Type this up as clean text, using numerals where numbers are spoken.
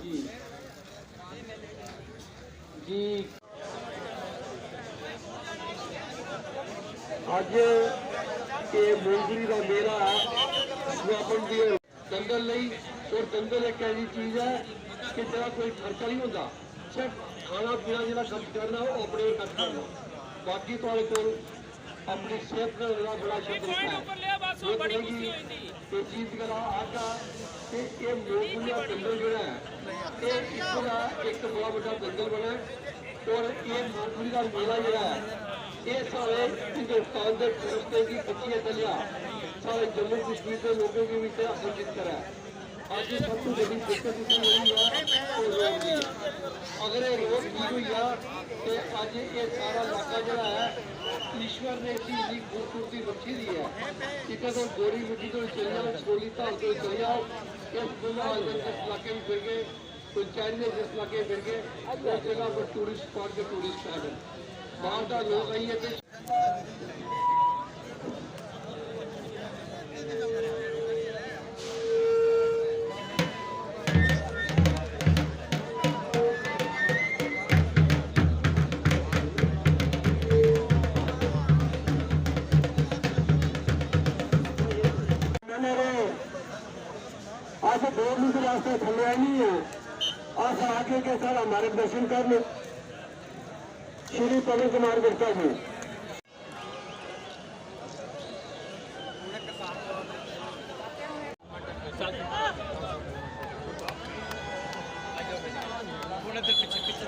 जी जी अज ये मूंगफली का मेला समापन की दंगल नहीं और दंगल एक ऐसी चीज है कि जरा कोई खर्चा नहीं होता सिर्फ खाना पीना जो खर्च करना वो अपने खर्च करना बाकी तो अपनी सेहत का बड़ा शब्द ये चीज करा आका ये मूंगफली का दंगल जो है एक बड़ा बड़ा दंगल बना और ये मूंगफली का मेला जो है ये सारे हिंदुस्तान के टूरिस्टों की बच्चियां चलिया सारे जम्मू कश्मीर के लोगों की भी आकर्षित करा आज सब तो बड़ी दिक्कत इसमें है अगर ये रोड ठीक हुई है तो आज ये सारा इलाका जोड़ा है ईश्वर ने इतनी खूबसूरती बख्शी दी है इतना तो गोरी मिट्टी तो चल जाओ छोली धाल तो चल जाओ इस जिस इलाके में फिर गए पंचायत ने जिस इलाके में फिर गए उस जगह पर टूरिस्ट स्पॉट के टूरिस्ट स्पॉट है बाहर का लोग आई है आज 2 मिनट रास्ते थले नहीं है आज आगे के सारा मार्गदर्शन कर लो श्री पवन कुमार गुप्ता जी पीछे पीछे